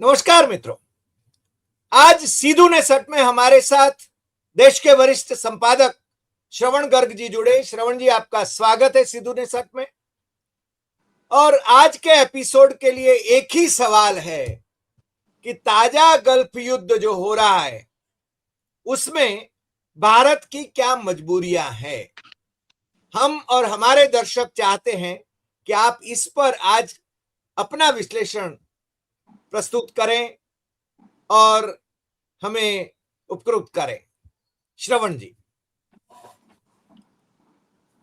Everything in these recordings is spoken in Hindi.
नमस्कार मित्रों। आज सीधू ने सट में हमारे साथ देश के वरिष्ठ संपादक श्रवण गर्ग जी जुड़े। श्रवण जी, आपका स्वागत है सीधू ने सट में। और आज के एपिसोड के लिए एक ही सवाल है कि ताजा गल्फ युद्ध जो हो रहा है उसमें भारत की क्या मजबूरियां हैं। हम और हमारे दर्शक चाहते हैं कि आप इस पर आज अपना विश्लेषण प्रस्तुत करें और हमें उपकृत करें। श्रवण जी।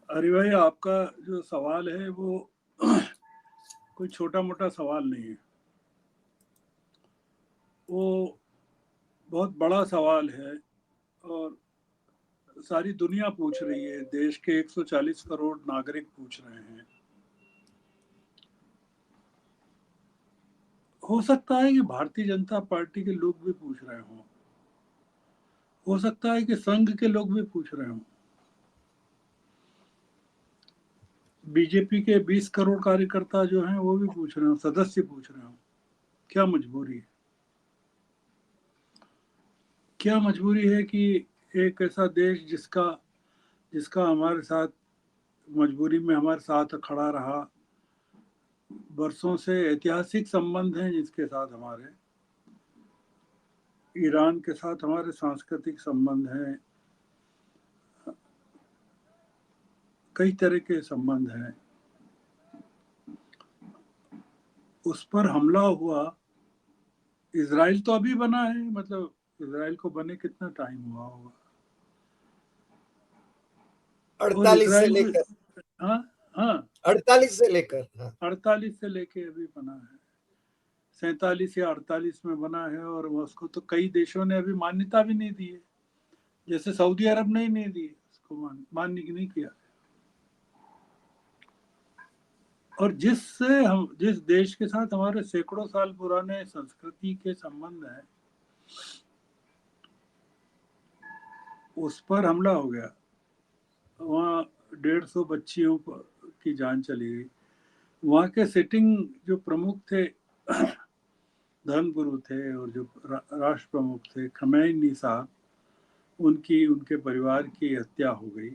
अरे भाई, आपका जो सवाल है वो कोई छोटा मोटा सवाल नहीं है, वो बहुत बड़ा सवाल है। और सारी दुनिया पूछ रही है, देश के 140 करोड़ नागरिक पूछ रहे हैं। हो सकता है कि भारतीय जनता पार्टी के लोग भी पूछ रहे हों, हो सकता है कि संघ के लोग भी पूछ रहे हों, बीजेपी के 20 करोड़ कार्यकर्ता जो हैं वो भी पूछ रहे हों, सदस्य पूछ रहे हों। क्या मजबूरी है, क्या मजबूरी है कि एक ऐसा देश जिसका जिसका हमारे साथ मजबूरी में हमारे साथ खड़ा रहा, वर्षों से ऐतिहासिक संबंध हैं जिसके साथ हमारे, ईरान के साथ हमारे सांस्कृतिक संबंध हैं, कई तरह के संबंध हैं, उस पर हमला हुआ। इजराइल तो अभी बना है, मतलब इजराइल को बने कितना टाइम हुआ होगा, और 48 से इजराइल में लेकर हाँ हाँ 48 से लेकर 48 से लेके अभी बना है, 47 या 48 में बना है। और उसको तो कई देशों ने अभी मान्यता भी नहीं दी है, जैसे सऊदी अरब ने ही नहीं दी, उसको मान्य नहीं किया। और जिस देश के साथ हमारे सैकड़ों साल पुराने संस्कृति के संबंध हैं, उस पर हमला हो गया। वहाँ 150 बच्चियों की जान चली गई। वहाँ के सिटिंग जो प्रमुख थे, धर्मगुरु थे, और जो राष्ट्र प्रमुख थे खमैनी साहब, उनके परिवार की हत्या हो गई।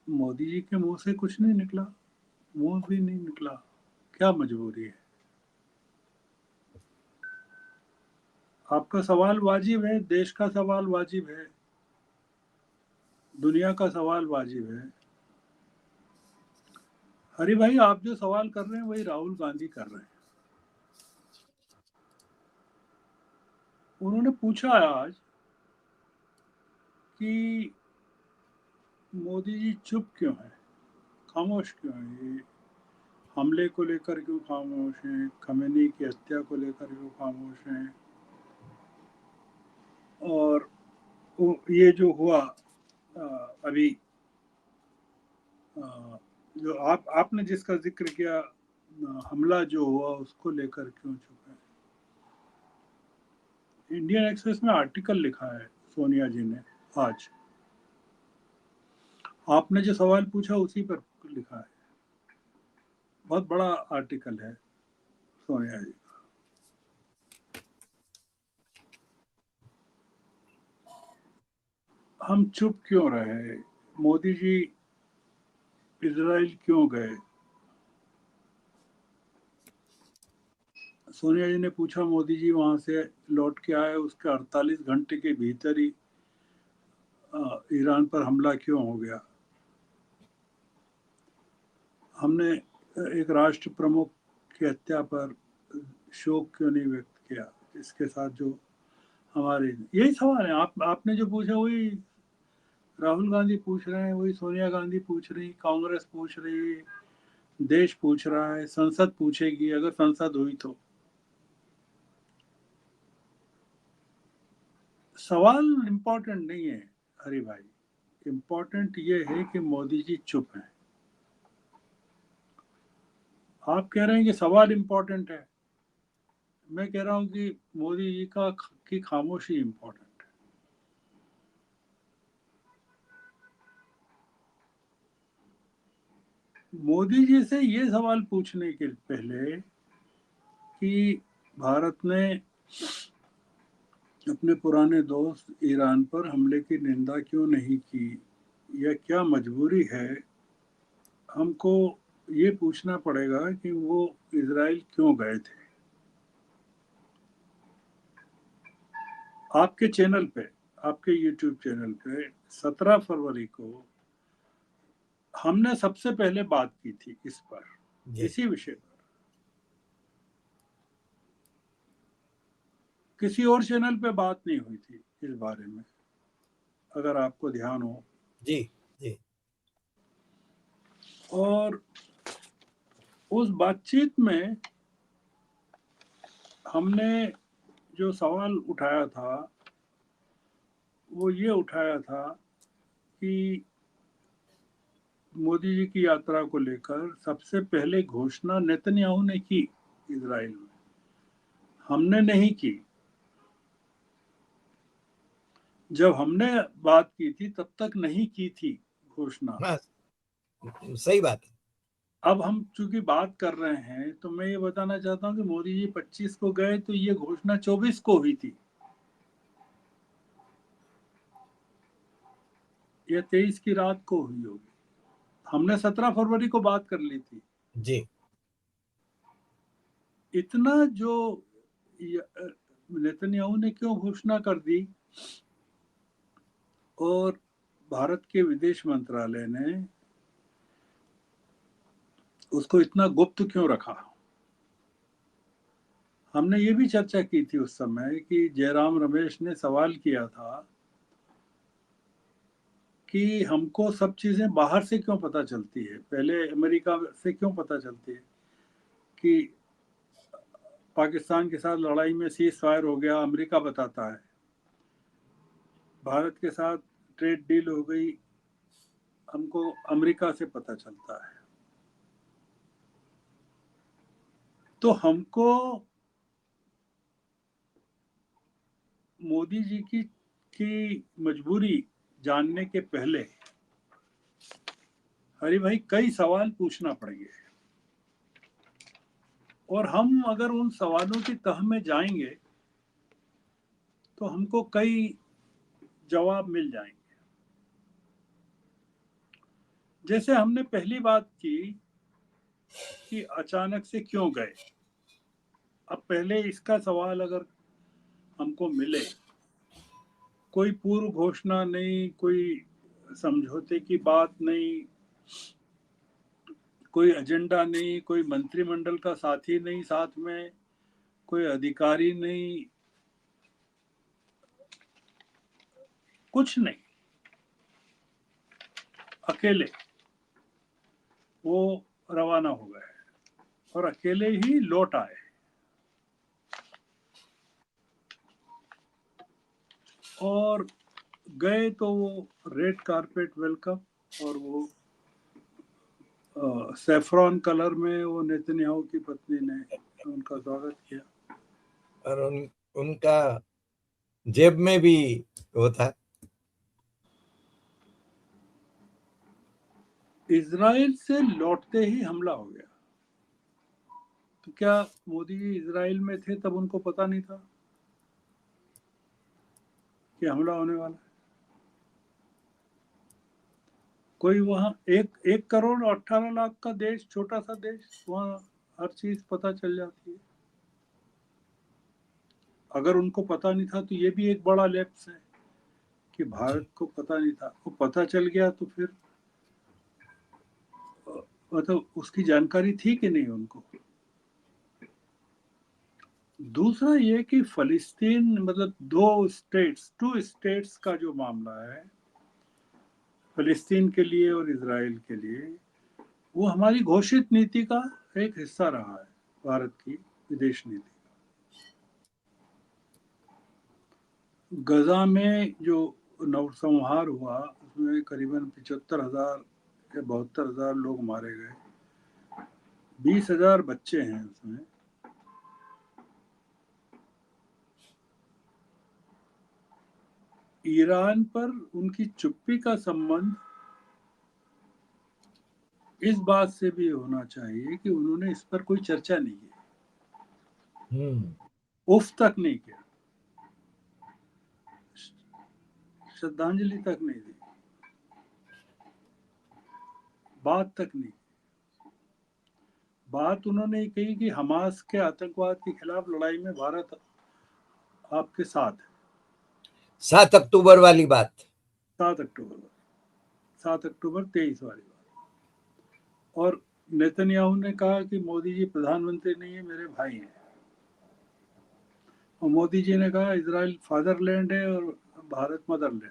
मोदी जी के मुंह से कुछ नहीं निकला, मुंह भी नहीं निकला। क्या मजबूरी है? आपका सवाल वाजिब है, देश का सवाल वाजिब है, दुनिया का सवाल वाजिब है। हरि भाई, आप जो सवाल कर रहे हैं वही राहुल गांधी कर रहे हैं। उन्होंने पूछा आज कि मोदी जी चुप क्यों है, खामोश क्यों है, ये हमले को लेकर क्यों खामोश हैं, खमेनी की हत्या को लेकर क्यों खामोश हैं, और ये जो हुआ अभी, जो आपने जिसका जिक्र किया, हमला जो हुआ, उसको लेकर क्यों चुप है। इंडियन एक्सप्रेस में आर्टिकल लिखा है सोनिया जी ने आज, आपने जो सवाल पूछा उसी पर लिखा है। बहुत बड़ा आर्टिकल है सोनिया जी। हम चुप क्यों रहे, मोदी जी इजराइल क्यों गए। सोनिया जी ने पूछा, मोदी जी वहां से लौट के आए, उसके 48 घंटे के भीतर ही ईरान पर हमला क्यों हो गया। हमने एक राष्ट्र प्रमुख की हत्या पर शोक क्यों नहीं व्यक्त किया, इसके साथ जो हमारे, यही सवाल है। आपने जो पूछा वही राहुल गांधी पूछ रहे हैं, वही सोनिया गांधी पूछ रही, कांग्रेस पूछ रही, देश पूछ रहा है, संसद पूछेगी अगर संसद हुई तो। सवाल इम्पोर्टेंट नहीं है हरि भाई, इम्पोर्टेंट ये है कि मोदी जी चुप हैं। आप कह रहे हैं कि सवाल इम्पोर्टेंट है, मैं कह रहा हूं कि मोदी जी की खामोशी इम्पोर्टेंट है। मोदी जी से ये सवाल पूछने के पहले कि भारत ने अपने पुराने दोस्त ईरान पर हमले की निंदा क्यों नहीं की, या क्या मजबूरी है, हमको ये पूछना पड़ेगा कि वो इजराइल क्यों गए थे। आपके चैनल पे, आपके यूट्यूब चैनल पे 17 फरवरी को हमने सबसे पहले बात की थी इस पर, जी इसी विषय पर। किसी और चैनल पे बात नहीं हुई थी इस बारे में, अगर आपको ध्यान हो। जी जी और उस बातचीत में हमने जो सवाल उठाया था वो ये उठाया था कि मोदी जी की यात्रा को लेकर सबसे पहले घोषणा नेतन्याहू ने की इजराइल में, हमने नहीं की। जब हमने बात की थी तब तक नहीं की थी घोषणा। हाँ, सही बात है। अब हम चूंकि बात कर रहे हैं तो मैं ये बताना चाहता हूँ कि मोदी जी 25 को गए तो ये घोषणा 24 को हुई थी, या 23 की रात को हुई होगी। हमने 17 फरवरी को बात कर ली थी। जी इतना जो नेतन्याहू ने क्यों घोषणा कर दी, और भारत के विदेश मंत्रालय ने उसको इतना गुप्त क्यों रखा। हमने ये भी चर्चा की थी उस समय कि जयराम रमेश ने सवाल किया था कि हमको सब चीजें बाहर से क्यों पता चलती है, पहले अमेरिका से क्यों पता चलती है कि पाकिस्तान के साथ लड़ाई में सीज फायर हो गया, अमेरिका बताता है। भारत के साथ ट्रेड डील हो गई, हमको अमेरिका से पता चलता है। तो हमको मोदी जी की मजबूरी जानने के पहले हरि भाई कई सवाल पूछना पड़ेंगे, और हम अगर उन सवालों की तह में जाएंगे तो हमको कई जवाब मिल जाएंगे। जैसे हमने पहली बात की कि अचानक से क्यों गए। अब पहले इसका सवाल अगर हमको मिले, कोई पूर्व घोषणा नहीं, कोई समझौते की बात नहीं, कोई एजेंडा नहीं, कोई मंत्रिमंडल का साथी नहीं साथ में, कोई अधिकारी नहीं, कुछ नहीं, अकेले वो रवाना हो गए और अकेले ही लौट आए। और गए तो वो रेड कारपेट वेलकम, और वो सैफरॉन कलर में वो नेतन्याहू की पत्नी ने उनका स्वागत किया। और उनका जेब में भी वो था। इजराइल से लौटते ही हमला हो गया। तो क्या मोदी जी इजराइल में थे तब उनको पता नहीं था कि हमला होने वाला है? कोई वहां 1 करोड़ 18 लाख का देश, छोटा सा देश, वहां हर चीज पता चल जाती है। अगर उनको पता नहीं था तो ये भी एक बड़ा लैप्स है कि जी भारत को पता नहीं था। वो पता चल गया तो फिर मतलब उसकी जानकारी थी कि नहीं उनको। दूसरा ये कि फलस्तीन मतलब टू स्टेट्स का जो मामला है फलस्तीन के लिए और इजराइल के लिए, वो हमारी घोषित नीति का एक हिस्सा रहा है, भारत की विदेश नीति। गजा में जो नरसंहार हुआ उसमें करीबन 75,000 या 72,000 लोग मारे गए, 20,000 बच्चे हैं उसमें। ईरान पर उनकी चुप्पी का संबंध इस बात से भी होना चाहिए कि उन्होंने इस पर कोई चर्चा नहीं की, उफ तक नहीं किया, श्रद्धांजलि तक नहीं दी, बात तक नहीं। बात उन्होंने कही कि हमास के आतंकवाद के खिलाफ लड़ाई में भारत आपके साथ है। 7 अक्टूबर वाली बात। 7 अक्टूबर 23 वाली बात। और नेतन्याहू ने कहा कि मोदी जी प्रधानमंत्री नहीं है, मेरे भाई हैं। और मोदी जी ने कहा इजराइल फादरलैंड है और भारत मदरलैंड है।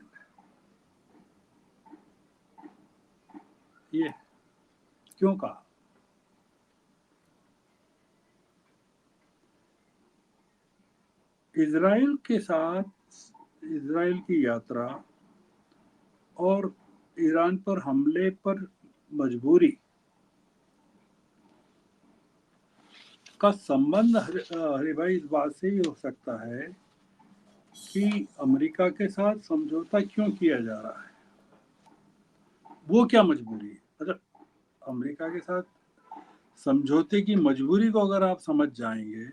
ये क्यों कहा? इजराइल के साथ इजराइल की यात्रा और ईरान पर हमले पर मजबूरी का संबंध हरि भाई इस बात से ही हो सकता है कि अमेरिका के साथ समझौता क्यों किया जा रहा है, वो क्या मजबूरी है। मतलब अमेरिका के साथ समझौते की मजबूरी को अगर आप समझ जाएंगे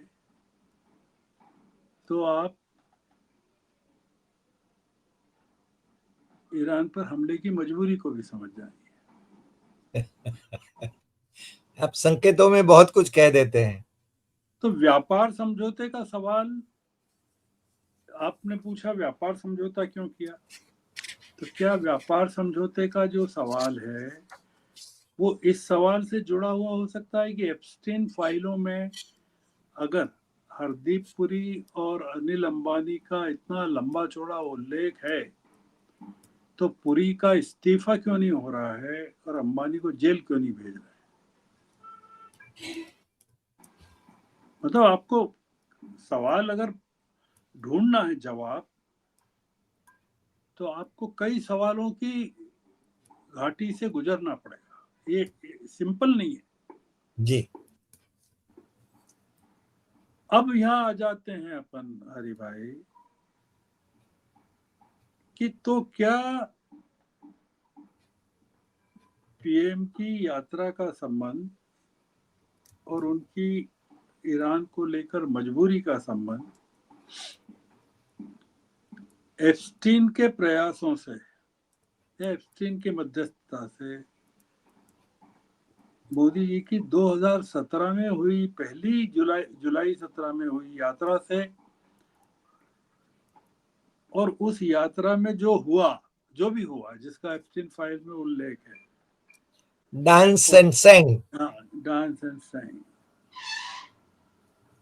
तो आप ईरान पर हमले की मजबूरी को भी समझ जाएंगे। आप संकेतों में बहुत कुछ कह देते हैं। तो व्यापार समझौते का सवाल आपने पूछा, व्यापार समझौता क्यों किया? तो क्या व्यापार समझौते का जो सवाल है वो इस सवाल से जुड़ा हुआ हो सकता है कि एप्स्टीन फाइलों में अगर हरदीप पुरी और अनिल अंबानी का इतना लंबा चौड़ा उल्लेख है तो पुरी का इस्तीफा क्यों नहीं हो रहा है और अंबानी को जेल क्यों नहीं भेज रहे? मतलब आपको सवाल अगर ढूंढना है जवाब तो आपको कई सवालों की घाटी से गुजरना पड़ेगा। ये सिंपल नहीं है जी। अब यहाँ आ जाते हैं अपन हरि भाई कि तो क्या पीएम की यात्रा का संबंध और उनकी ईरान को लेकर मजबूरी का संबंध एप्स्टीन के प्रयासों से या एप्स्टीन की मध्यस्थता से मोदी जी की 2017 में हुई पहली जुलाई 17 में हुई यात्रा से और उस यात्रा में जो हुआ, जो भी हुआ जिसका एप्स्टीन फाइल में उल्लेख है, dance and saying. Dance and saying,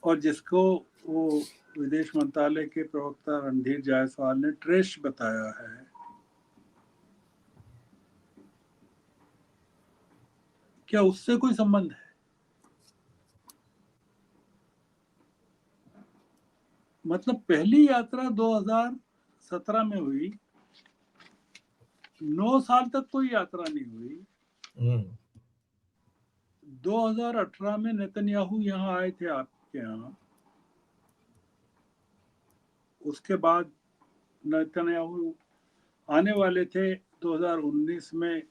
और जिसको वो विदेश मंत्रालय के प्रवक्ता रणधीर जायसवाल ने ट्रेश बताया है, क्या उससे कोई संबंध है? मतलब पहली यात्रा 2017 में हुई, 9 साल तक कोई यात्रा नहीं हुई। 2018 में नेतन्याहू यहाँ आए थे आपके यहाँ, उसके बाद नेतन्याहू आने वाले थे 2019 में,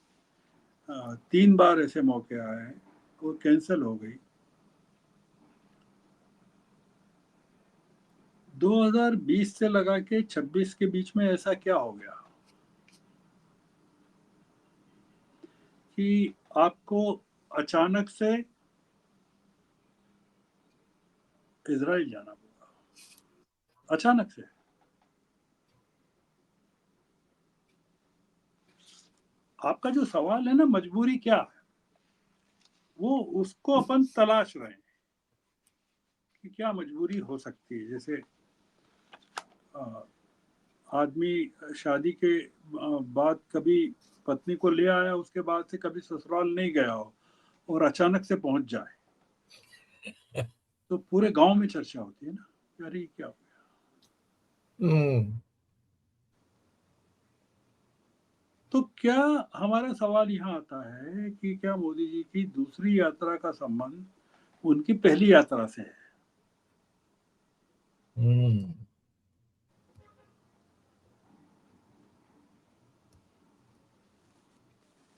3 बार ऐसे मौके आए, वो कैंसिल हो गई। 2020 से लगा के 26 के बीच में ऐसा क्या हो गया कि आपको अचानक से इजराइल जाना पड़ा? अचानक से। आपका जो सवाल है ना मजबूरी क्या है, वो उसको अपन तलाश रहे हैं कि क्या मजबूरी हो सकती है। जैसे आदमी शादी के बाद कभी पत्नी को ले आया, उसके बाद से कभी ससुराल नहीं गया हो और अचानक से पहुंच जाए तो पूरे गांव में चर्चा होती है ना, अरे क्या हो गया। तो क्या हमारा सवाल यहाँ आता है कि क्या मोदी जी की दूसरी यात्रा का संबंध उनकी पहली यात्रा से है?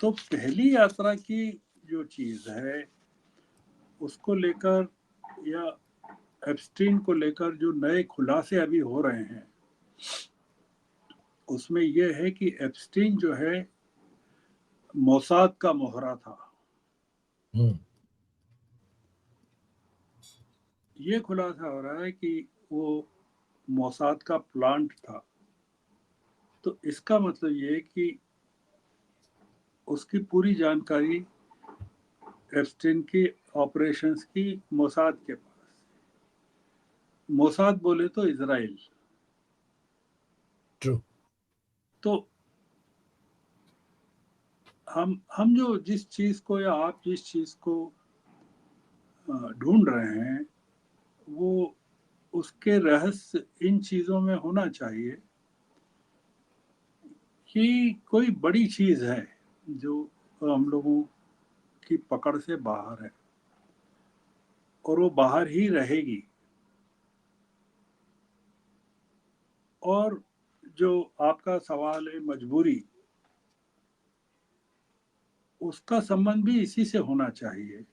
तो पहली यात्रा की जो चीज है उसको लेकर या एप्स्टीन को लेकर जो नए खुलासे अभी हो रहे हैं उसमें यह है कि एप्स्टीन जो है मोसाद का मोहरा था। ये खुलासा हो रहा है कि वो मोसाद का प्लांट था। तो इसका मतलब ये है कि उसकी पूरी जानकारी एप्स्टीन की ऑपरेशंस की मोसाद के पास। मोसाद बोले तो इजराइल। ट्रू। तो हम जो जिस चीज को या आप जिस चीज को ढूंढ रहे हैं वो उसके रहस्य इन चीजों में होना चाहिए कि कोई बड़ी चीज है जो हम लोगों की पकड़ से बाहर है और वो बाहर ही रहेगी। और जो आपका सवाल है मजबूरी, उसका संबंध भी इसी से होना चाहिए।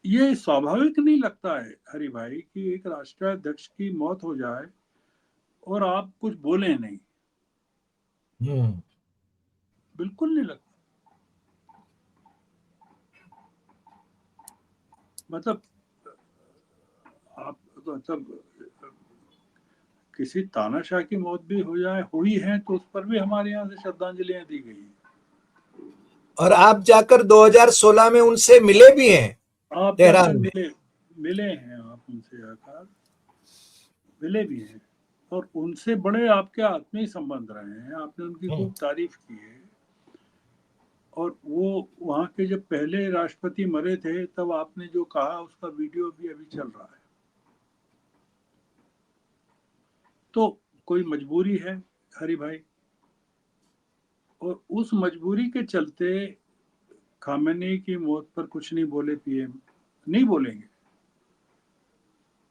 ये स्वाभाविक नहीं लगता है हरि भाई कि एक राष्ट्राध्यक्ष की मौत हो जाए और आप कुछ बोले नहीं। बिल्कुल नहीं लगता। मतलब आप मतलब किसी तानाशाह की मौत भी हो जाए हुई है तो उस पर भी हमारे यहाँ से श्रद्धांजलियां दी गई हैं। और आप जाकर 2016 में उनसे मिले भी हैं आप जाकर तेहरान में। मिले हैं, आप उनसे जाकर मिले भी हैं और उनसे बड़े आपके आत्मीय संबंध रहे हैं। आपने उनकी खूब तारीफ की है। और वो वहाँ के जब पहले राष्ट्रपति मरे थे तब आपने जो कहा उसका वीडियो भी अभी चल रहा है। तो कोई मजबूरी है हरि भाई, और उस मजबूरी के चलते खामेनी की मौत पर कुछ नहीं बोले पीएम, नहीं बोलेंगे।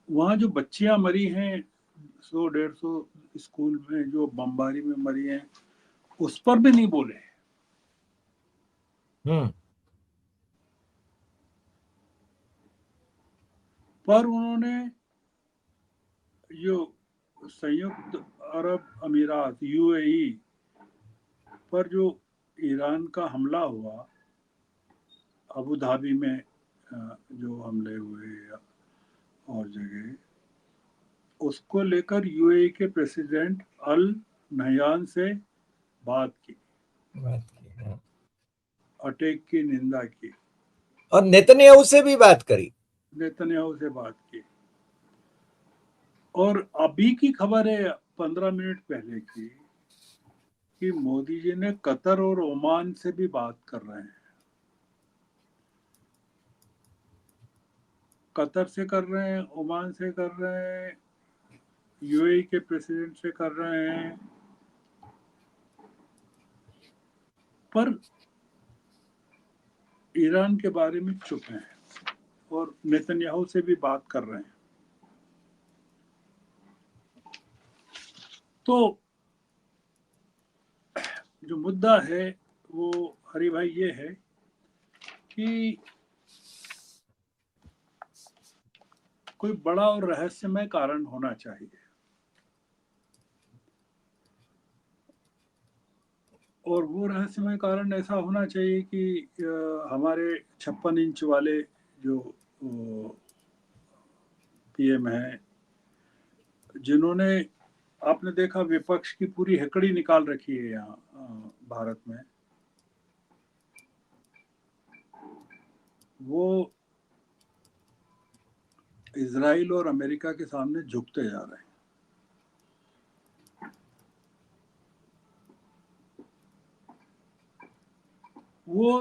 वहाँ जो बच्चियां मरी हैं 100-150 स्कूल में जो बमबारी में मरी हैं उस पर भी नहीं बोले। पर उन्होंने जो संयुक्त अरब अमीरात यूएई पर जो ईरान का हमला हुआ अबू धाबी में, जो हमले हुए और जगह, उसको लेकर यूएई के प्रेसिडेंट अल नहयान से बात की, अटैक की निंदा की और नेतन्याहू से भी बात करी। नेतन्याहू से बात की। और अभी की खबर है 15 मिनट पहले की कि मोदी जी ने कतर और ओमान से भी बात कर रहे हैं। कतर से कर रहे हैं, ओमान से कर रहे हैं, यूएई के प्रेसिडेंट से कर रहे हैं। पर ईरान के बारे में चुप हैं और नेतन्याहू से भी बात कर रहे हैं। तो जो मुद्दा है वो हरि भाई ये है कि कोई बड़ा और रहस्यमय कारण होना चाहिए। और वो रहस्यमय कारण ऐसा होना चाहिए कि हमारे 56 इंच वाले जो पीएम हैं, जिन्होंने आपने देखा विपक्ष की पूरी हेकड़ी निकाल रखी है यहाँ भारत में, वो इजराइल और अमेरिका के सामने झुकते जा रहे हैं। वो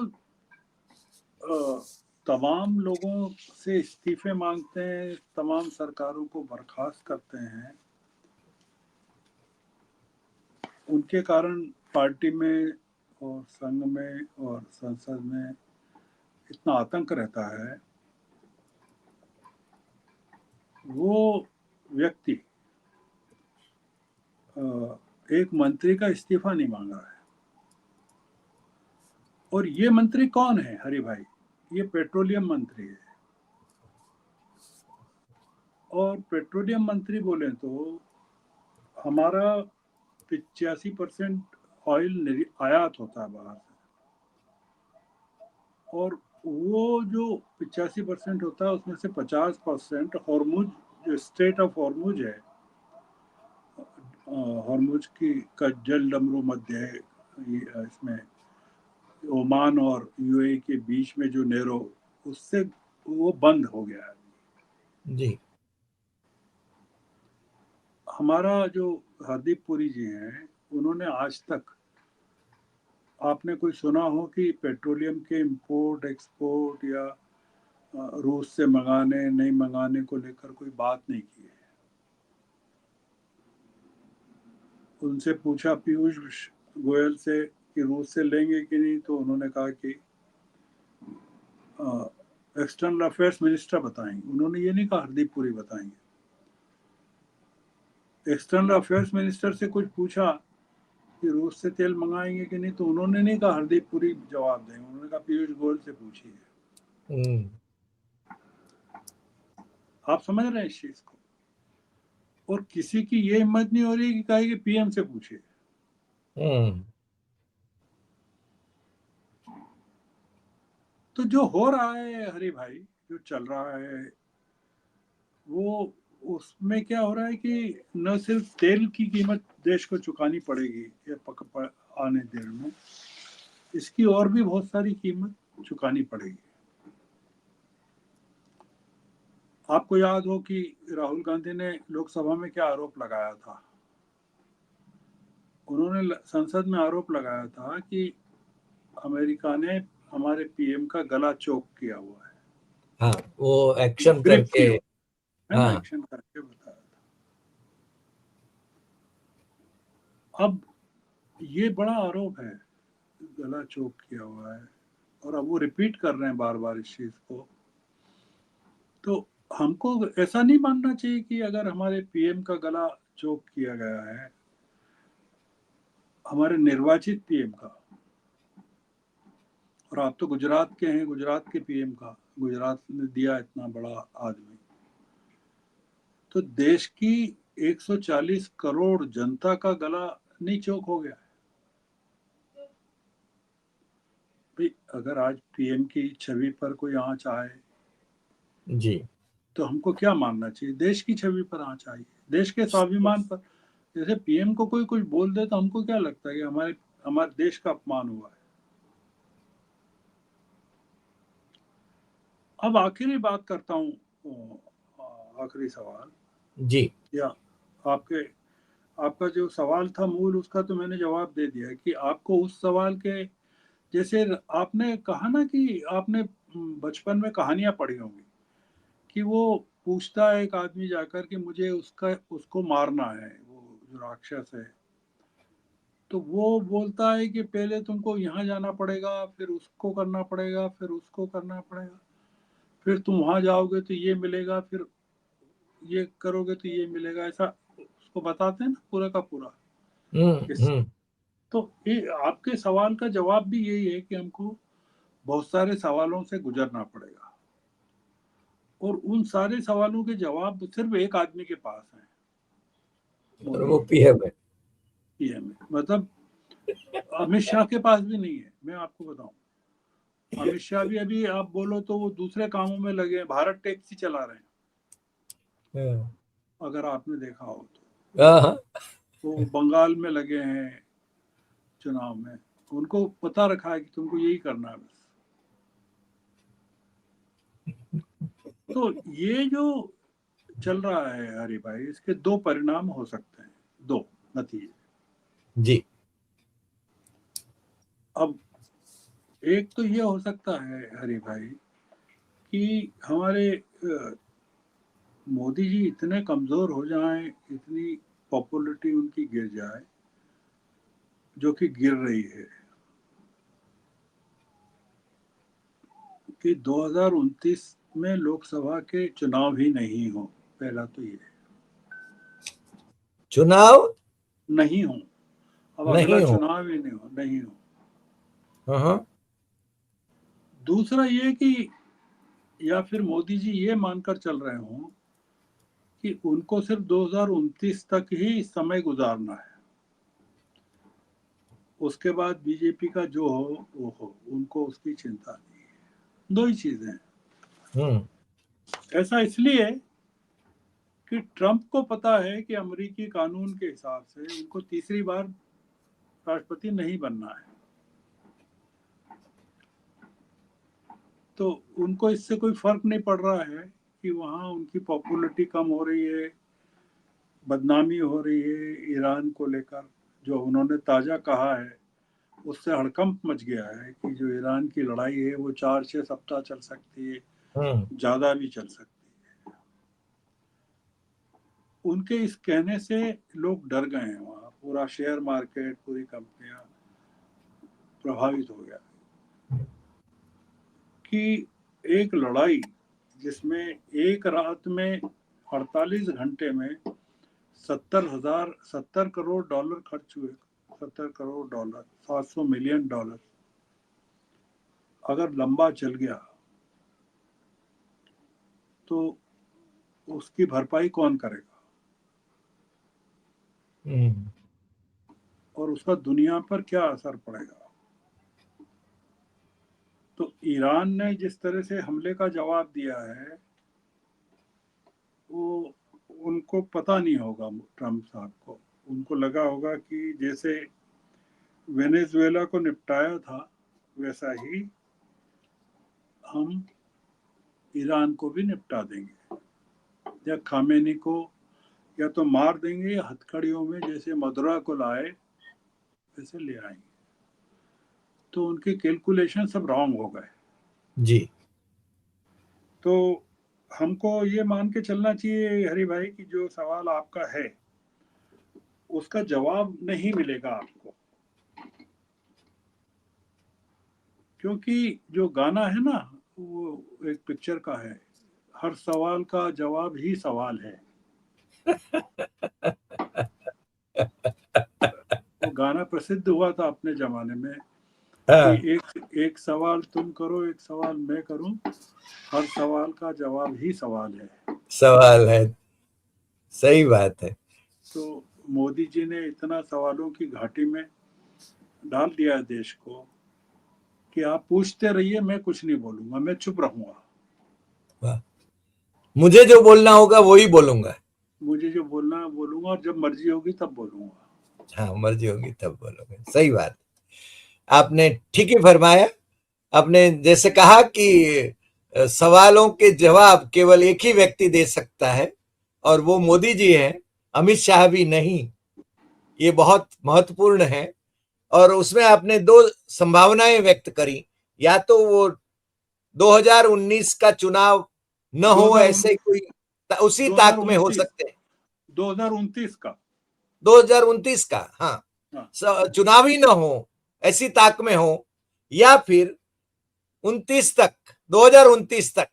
तमाम लोगों से इस्तीफे मांगते हैं, तमाम सरकारों को बर्खास्त करते हैं। उनके कारण पार्टी में और संघ में और संसद में इतना आतंक रहता है। वो व्यक्ति एक मंत्री का इस्तीफा नहीं मांगा है और ये मंत्री कौन है हरि भाई? ये पेट्रोलियम मंत्री है। और पेट्रोलियम मंत्री बोले तो हमारा 85% ऑयल आयात होता है बाहर से, और वो जो 85% होता है उसमें से 50% हॉर्मुज, जो स्टेट ऑफ हॉर्मुज है, हॉर्मुज की का जल डमरू मध्य है, इसमें ओमान और यूएई के बीच में जो नेरो, उससे वो बंद हो गया है जी। हमारा जो हरदीप पुरी जी हैं, उन्होंने आज तक, आपने कोई सुना हो कि पेट्रोलियम के इंपोर्ट एक्सपोर्ट या रूस से मंगाने नहीं मंगाने को लेकर कोई बात नहीं की है? उनसे पूछा पीयूष गोयल से कि रूस से लेंगे कि नहीं, तो उन्होंने कहा कि एक्सटर्नल अफेयर्स मिनिस्टर बताएंगे। उन्होंने ये नहीं कहा हरदीप पुरी बताएंगे। एक्सटर्नल अफेयर्स मिनिस्टर से कुछ पूछा कि रूस से तेल मंगाएंगे कि नहीं, तो उन्होंने नहीं कहा हरदीप पुरी जवाब देंगे, उन्होंने कहा पीयूष गोयल से पूछिए। आप समझ रहे हैं इस चीज को? और किसी की ये हिम्मत नहीं हो रही कि कहे कि पीएम से पूछिए। तो जो हो रहा है हरि भाई, जो चल रहा है, वो उसमें क्या हो रहा है कि न सिर्फ तेल की कीमत देश को चुकानी पड़ेगी या आने देर में, इसकी और भी बहुत सारी कीमत चुकानी पड़ेगी। आपको याद हो कि राहुल गांधी ने लोकसभा में क्या आरोप लगाया था? उन्होंने संसद में आरोप लगाया था कि अमेरिका ने हमारे पीएम का गला चोक किया हुआ है। हाँ, वो एक्शन ग्रिप करके, किया है ना, हाँ, एक्शन करके बताया था। अब ये बड़ा आरोप है, गला चोक किया हुआ है, और अब वो रिपीट कर रहे हैं बार बार इस चीज को। तो हमको ऐसा नहीं मानना चाहिए कि अगर हमारे पीएम का गला चोक किया गया है, हमारे निर्वाचित पीएम का, और आप तो गुजरात के हैं, गुजरात के पीएम का, गुजरात ने दिया इतना बड़ा आदमी, तो देश की 140 करोड़ जनता का गला नहीं चोक हो गया है भाई? अगर आज पीएम की छवि पर कोई आंच आए जी, तो हमको क्या मानना चाहिए? देश की छवि पर आंच आई, देश के स्वाभिमान पर। जैसे पीएम को कोई कुछ बोल दे तो हमको क्या लगता है कि हमारे देश का अपमान हुआ है। अब आखिरी बात करता हूँ, आखिरी सवाल, जी, या आपका जो सवाल था मूल, उसका तो मैंने जवाब दे दिया है कि आपको उस सवाल के, जैसे आपने कहा ना कि आपने बचपन में कहानियां पढ़ी होंगी कि वो पूछता है एक आदमी जाकर कि मुझे उसको मारना है, वो जो राक्षस है, तो वो बोलता है कि पहले तुमको यहाँ जाना पड़ेगा, फिर उसको करना पड़ेगा, फिर उसको करना पड़ेगा, फिर तुम वहां जाओगे तो ये मिलेगा, फिर ये करोगे तो ये मिलेगा। ऐसा उसको बताते हैं ना पूरा का पूरा। इस हम्म, तो ये आपके सवाल का जवाब भी यही है कि हमको बहुत सारे सवालों से गुजरना पड़ेगा, और उन सारे सवालों के जवाब सिर्फ एक आदमी के पास है, और मोदी वो जी, पीएम है। पीएम है। मतलब अमित शाह के पास भी नहीं है। मैं आपको बताऊं, अमित शाह भी अभी आप बोलो तो वो दूसरे कामों में लगे हैं, भारत टैक्सी चला रहे हैं, हाँ, अगर आपने देखा हो तो। हाँ, वो बंगाल में लगे हैं चुनाव में, उनको पता रखा है कि तुमको यही करना है बस। तो ये जो चल रहा है हरि भाई, इसके दो परिणाम हो सकते हैं, दो नतीजे। जी, अब एक तो ये हो सकता है हरि भाई कि हमारे मोदी जी इतने कमजोर हो जाएं, इतनी पॉपुलरिटी उनकी गिर जाए, जो कि गिर रही है, कि 2029 में लोकसभा के चुनाव ही नहीं हो। पहला तो ये चुनाव नहीं हो, अब अगला नहीं हो। चुनाव ही नहीं हो, नहीं हो। हाँ, दूसरा ये कि या फिर मोदी जी ये मानकर चल रहे हों कि उनको सिर्फ 2029 तक ही समय गुजारना है, उसके बाद बीजेपी का जो हो वो हो, उनको उसकी चिंता नहीं है। दो ही चीजें हैं। ऐसा इसलिए कि ट्रंप को पता है कि अमेरिकी कानून के हिसाब से उनको तीसरी बार राष्ट्रपति नहीं बनना है, तो उनको इससे कोई फर्क नहीं पड़ रहा है कि वहाँ उनकी पॉपुलैरिटी कम हो रही है, बदनामी हो रही है ईरान को लेकर। जो उन्होंने ताज़ा कहा है उससे हड़कंप मच गया है कि जो ईरान की लड़ाई है वो 4-6 सप्ताह चल सकती है, ज़्यादा भी चल सकती है। उनके इस कहने से लोग डर गए हैं, वहाँ पूरा शेयर मार्केट, पूरी कंपनियां प्रभावित हो गया कि एक लड़ाई जिसमें एक रात में 48 घंटे में 70 करोड़ डॉलर खर्च हुए, 70 करोड़ डॉलर, 700 मिलियन डॉलर अगर लंबा चल गया तो उसकी भरपाई कौन करेगा और उसका दुनिया पर क्या असर पड़ेगा। तो ईरान ने जिस तरह से हमले का जवाब दिया है वो उनको पता नहीं होगा, ट्रम्प साहब को। उनको लगा होगा कि जैसे वेनेजुएला को निपटाया था वैसा ही हम ईरान को भी निपटा देंगे, या खामेनी को या तो मार देंगे या हथकड़ियों में जैसे मदुरा को लाए वैसे ले आएंगे। तो उनके कैलकुलेशन सब रॉन्ग हो गए जी। तो हमको ये मान के चलना चाहिए हरि भाई कि जो सवाल आपका है उसका जवाब नहीं मिलेगा आपको, क्योंकि जो गाना है ना वो एक पिक्चर का है, हर सवाल का जवाब ही सवाल है। वो गाना प्रसिद्ध हुआ था अपने जमाने में कि एक सवाल तुम करो, एक सवाल मैं करूं, हर सवाल का जवाब ही सवाल है। सही बात है। तो मोदी जी ने इतना सवालों की घाटी में डाल दिया देश को कि आप पूछते रहिए, मैं कुछ नहीं बोलूंगा, मैं चुप रहूंगा, मुझे जो बोलना होगा वही बोलूंगा, मुझे जो बोलना है बोलूंगा और जब मर्जी होगी तब बोलूंगा। हाँ, मर्जी होगी तब बोलोगे। सही बात, आपने ठीक ही फरमाया। आपने जैसे कहा कि सवालों के जवाब केवल एक ही व्यक्ति दे सकता है और वो मोदी जी हैं, अमित शाह भी नहीं। ये बहुत महत्वपूर्ण है। और उसमें आपने दो संभावनाएं व्यक्त करी, या तो वो 2019 का चुनाव न हो, ऐसे कोई उसी ताक में हो सकते हैं। 2029 का 2029 का, हाँ, चुनाव ही न हो, ऐसी ताक में हो, या फिर 2029 तक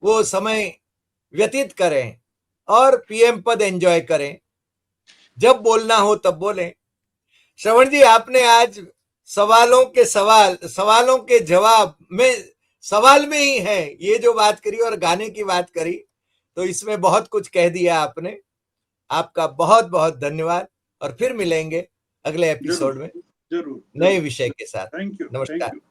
वो समय व्यतीत करें और पीएम पद एंजॉय करें, जब बोलना हो तब बोलें। श्रवण जी, आपने आज सवालों के जवाब में, सवाल में ही है ये जो बात करी और गाने की बात करी, तो इसमें बहुत कुछ कह दिया आपने। आपका बहुत बहुत धन्यवाद और फिर मिलेंगे अगले एपिसोड में जरूर नए विषय के साथ। Thank you. नमस्कार।